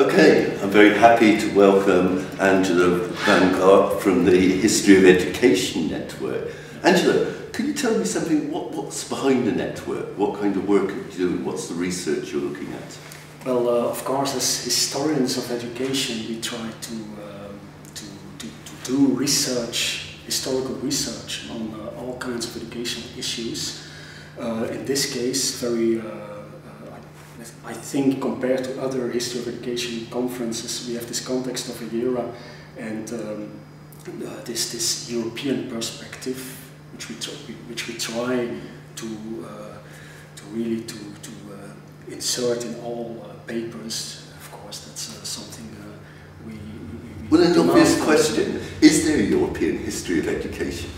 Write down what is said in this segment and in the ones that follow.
Okay, I'm very happy to welcome Angelo Van Gorp from the History of Education Network. Angelo, could you tell me something, what's behind the network? What kind of work are you doing? What's the research you're looking at? Well, of course, as historians of education, we try to do research, historical research on all kinds of educational issues. In this case, I think compared to other history of education conferences, we have this context of a era and this European perspective, which we try to really insert in all papers. Of course, that's something we well, an obvious question: is there a European history of education?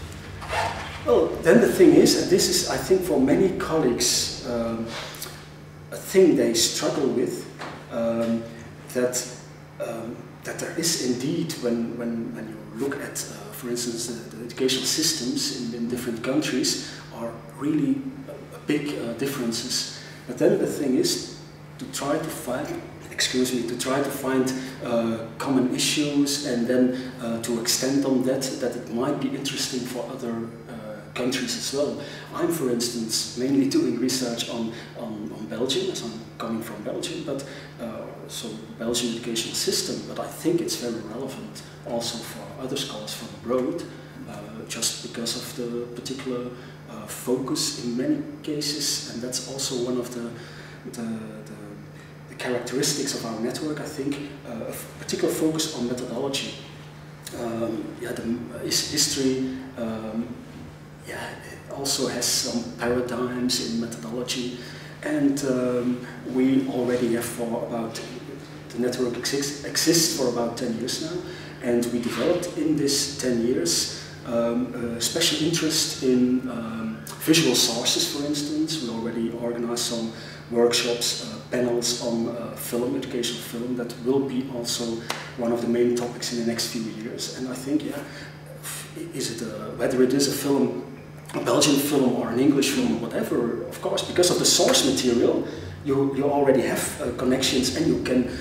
Well, then the thing is, and this is, I think, for many colleagues, a thing they struggle with, that there is indeed, when you look at, for instance, the educational systems in different countries, are really big differences. But then the thing is to try to find, common issues, and then to extend on that it might be interesting for other countries as well. I'm, for instance, mainly doing research on Belgium, as I'm coming from Belgium, but so Belgian educational system. But I think it's very relevant also for other scholars from abroad, just because of the particular focus in many cases, and that's also one of the characteristics of our network. I think a particular focus on methodology. History. It also has some paradigms in methodology, and we already have the network exists for about 10 years now, and we developed in this 10 years a special interest in visual sources, for instance. We already organized some workshops, panels on film, educational film, that will be also one of the main topics in the next few years. And I think, whether it is a film, a Belgian film or an English film or whatever, of course, because of the source material, you already have connections, and you can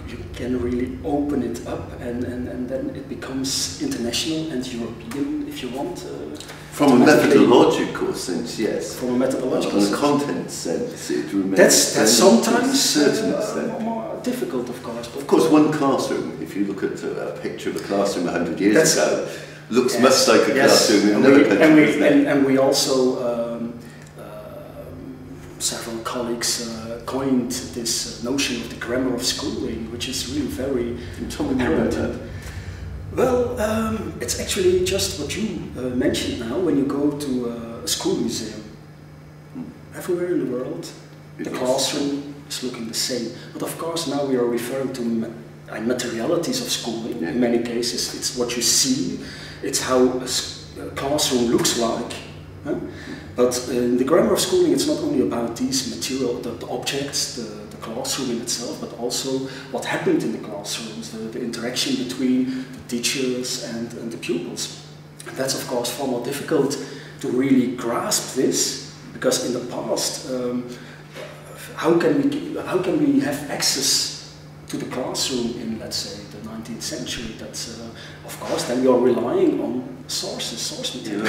you can really open it up, and then it becomes international and European, if you want. From a methodological sense, yes. From a methodological sense. On a content sense, it remains. That's sometimes certain more difficult, of course. Of course, one classroom, if you look at a picture of a classroom 100 years ago, looks much like a classroom in another country. And we also, several colleagues coined this notion of the grammar of schooling, which is really very apparent. Well, it's actually just what you mentioned now. When you go to a school museum, everywhere in the world, the classroom is looking the same. But of course, now we are referring to materialities of schooling. In many cases, it's what you see, it's how a classroom looks like. Huh? But in the grammar of schooling, it's not only about these material, the objects, the classroom in itself, but also what happened in the classrooms, the interaction between the teachers and the pupils. And that's, of course, far more difficult to really grasp this, because in the past, how can we have access to the classroom in, let's say, the 19th century? That's, of course, then we are relying on source material.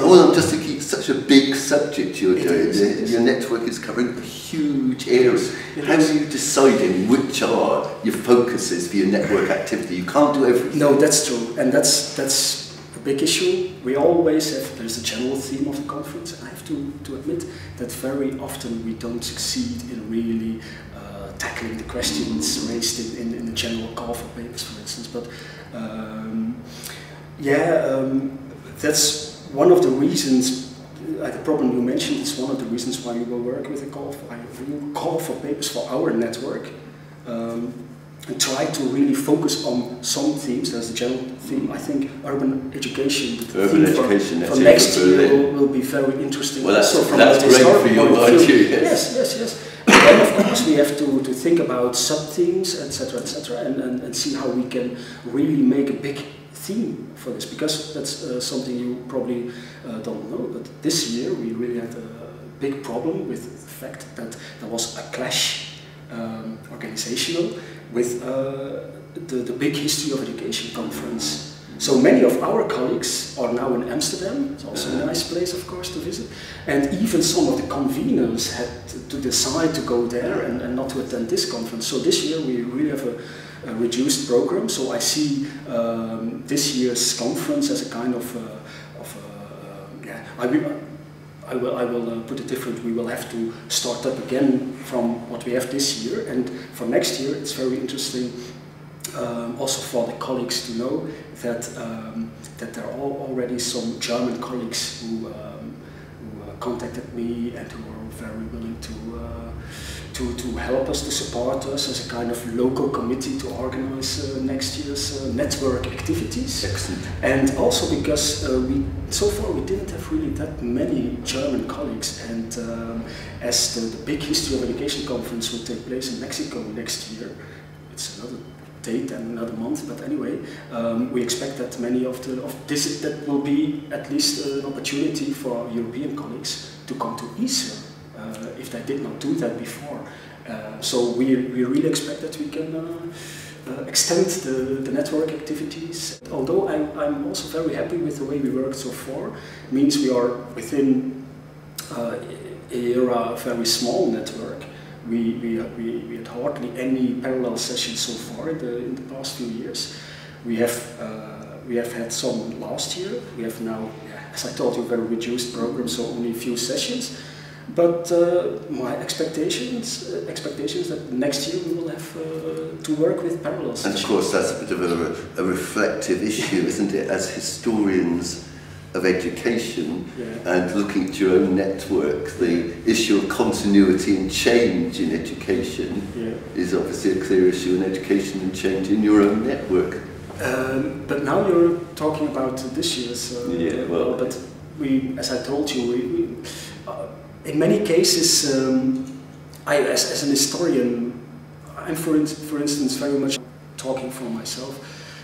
Well, just to keep such a big subject you're doing, your network is covering a huge area. How do you decide in which are your focuses for your network activity? You can't do everything. No, that's true, and that's a big issue. We always have, there's a general theme of the conference, and I have to admit that very often we don't succeed in really tackling the questions raised in the general call for papers, for instance. But that's one of the reasons, the problem you mentioned, is one of the reasons why we will work with a call for papers for our network, and try to really focus on some themes. There's a general theme. I think urban education, for next year will be very interesting. Well, that's great for you, aren't you? Yes. And then, of course, we have to think about sub-themes, etc., and see how we can really make a big theme for this, because that's something you probably don't know, but this year we really had a big problem with the fact that there was a clash organizational with the big History of Education conference. So many of our colleagues are now in Amsterdam. It's also a nice place, of course, to visit. And even some of the conveners had to decide to go there and not to attend this conference. So this year we really have a reduced program. So I see this year's conference as a kind of yeah. I will put it different. We will have to start up again from what we have this year, and for next year it's very interesting. Also for the colleagues to know that that there are already some German colleagues who contacted me and who are very willing to help us, to support us as a kind of local committee to organize next year's network activities. Excellent. And also because so far we didn't have really that many German colleagues, and as the big History of Education conference will take place in Mexico next year, it's another date and another month, but anyway, we expect that many of this, that will be at least an opportunity for European colleagues to come to ECER if they did not do that before. So we really expect that we can extend the network activities. Although I'm also very happy with the way we worked so far. It means we are within a very small network. We had hardly any parallel sessions so far in the past few years. We have had some last year. We have now, as I told you, a very reduced program, so only a few sessions. But my expectations that next year we will have to work with parallel sessions. And of course that's a bit of a reflective issue, isn't it, as historians of education, and looking at your own network, the issue of continuity and change in education is obviously a clear issue in education and change in your own network. But now you're talking about this year's, but as I told you, in many cases, as an historian, I'm for instance very much talking for myself,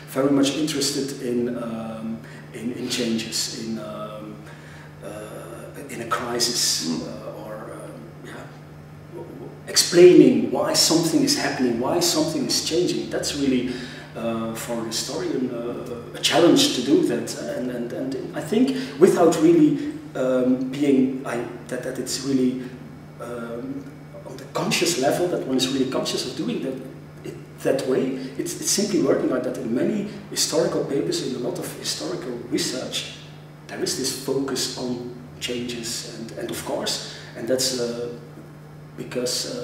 very much interested in changes, in a crisis, or explaining why something is happening, why something is changing. That's really for a historian a challenge to do that, and I think without really being that it's really on the conscious level, that one is really conscious of doing that way. It's simply working like that. In many historical papers, in a lot of historical research, there is this focus on changes, and of course, and that's because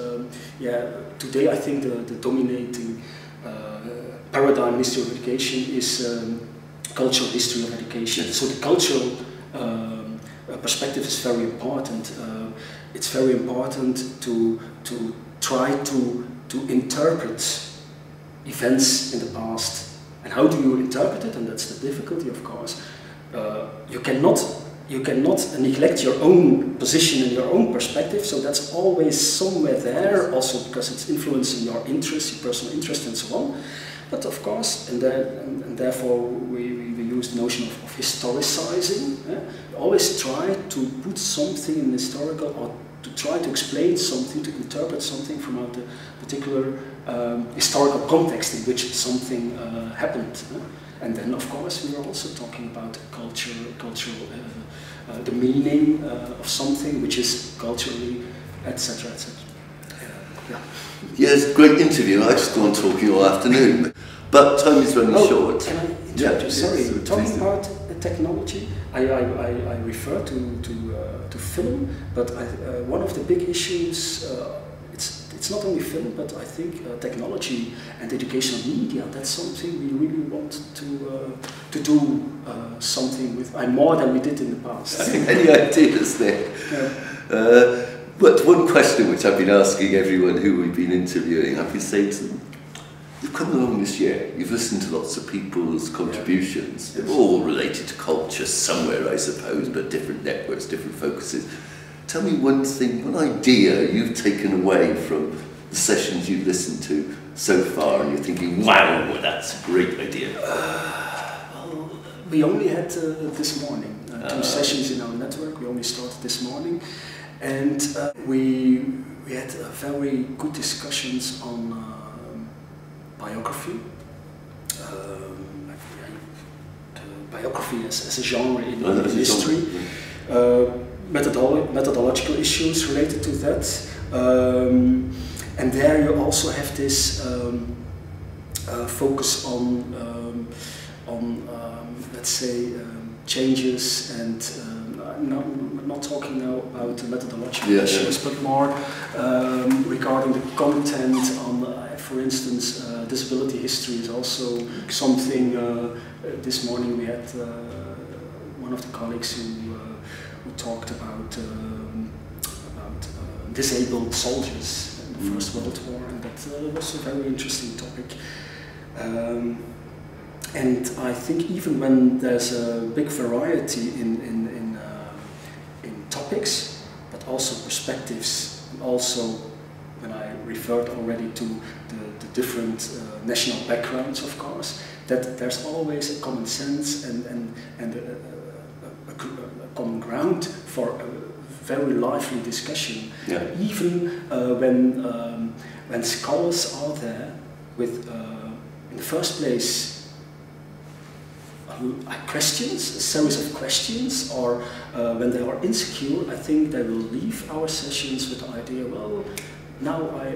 today I think the dominating paradigm history of education is cultural history of education. So the cultural perspective is very important. It's very important to try to interpret events in the past. And how do you interpret it? And that's the difficulty, of course. You cannot neglect your own position and your own perspective, so that's always somewhere there, also because it's influencing your interests, your personal interest, and so on. But of course, and therefore we use the notion of historicizing. We always try to put something in historical, or to try to explain something, to interpret something from a particular historical context in which something happened. And then, of course, we are also talking about the meaning of something which is culturally, etc., etc. Yes, great interview. I just go on talking all afternoon, but time is running short. Can I interrupt you? Sorry, talking about technology, I refer to film, but one of the big issues, it's not only film, but I think technology and educational media, that's something we really want to do something with, more than we did in the past. Any ideas there? Yeah. But one question which I've been asking everyone who we've been interviewing, I've been saying to them, you've come along this year, you've listened to lots of people's contributions, they're all related to culture somewhere, I suppose, but different networks, different focuses. Tell me one thing, one idea you've taken away from the sessions you've listened to so far, and you're thinking, wow, that's a great idea. Well, we only had this morning, 2 sessions in our network. We only started this morning, and we we had very good discussions on biography. Biography as a genre in history. Methodological issues related to that. And there you also have this focus on let's say, changes and I'm not talking now about the methodological issues, but more regarding the content on, for instance, disability history is also something. This morning we had one of the colleagues who talked about disabled soldiers in the First World War, and that was a very interesting topic. And I think even when there's a big variety in topics, but also perspectives, and also when I referred already to the different national backgrounds, of course, that there's always a common sense and a common ground for a very lively discussion. Yeah. Even when scholars are there with, in the first place, questions, a series of questions, or when they are insecure, I think they will leave our sessions with the idea, well, now I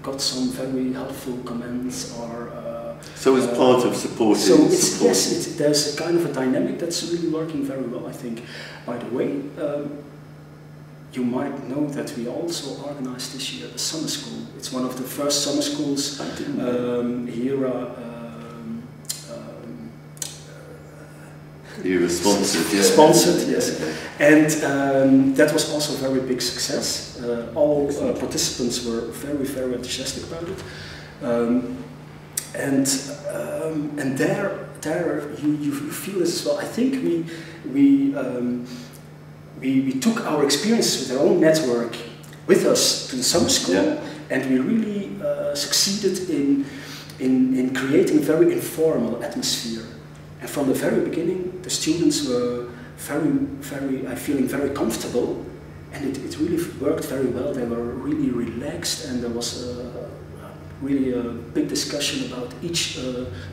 got some very helpful comments, or so it's part of supporting. So yes, there's a kind of a dynamic that's really working very well, I think. By the way, you might know that we also organized this year a summer school. It's one of the first summer schools here. You were sponsored, yes. Sponsored, yes. And that was also a very big success. All participants were very, very enthusiastic about it. And there you feel this as well. I think we took our experiences with our own network with us to the summer school, and we really succeeded in creating a very informal atmosphere. And from the very beginning, the students were feeling very comfortable, and it really worked very well. They were really relaxed, and there was really a big discussion about each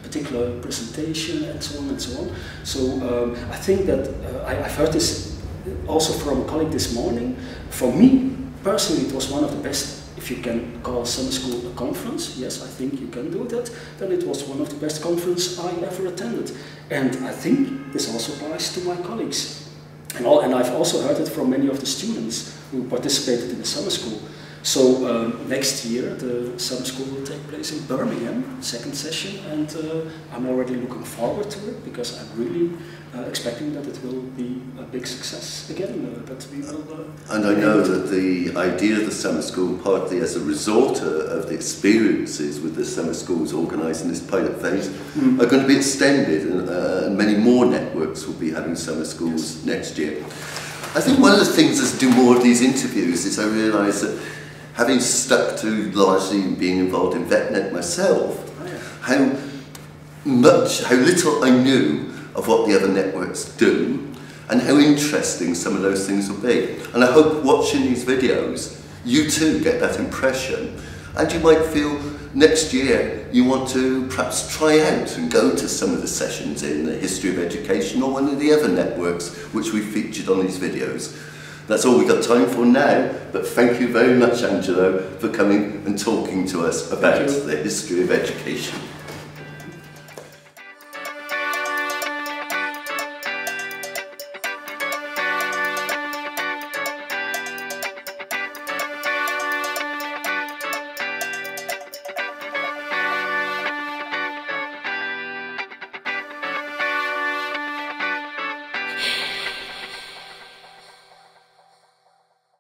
particular presentation, and so on and so on. So I think that I've heard this also from a colleague this morning. For me personally, it was one of the best. If you can call summer school a conference, yes, I think you can do that, then it was one of the best conferences I ever attended. And I think this also applies to my colleagues. And I've also heard it from many of the students who participated in the summer school. So next year the summer school will take place in Birmingham, second session, and I'm already looking forward to it because I'm really expecting that it will be a big success again. That we will. And I know that the idea of the summer school, partly as a result of the experiences with the summer schools organised in this pilot phase, are going to be extended, and many more networks will be having summer schools next year. I think one of the things as I do more of these interviews is I realise that having stuck to largely being involved in VetNet myself, how little I knew of what the other networks do, and how interesting some of those things will be. And I hope watching these videos, you too get that impression, and you might feel next year you want to perhaps try out and go to some of the sessions in the History of Education or one of the other networks which we featured on these videos. That's all we've got time for now, but thank you very much, Angelo, for coming and talking to us about the history of education.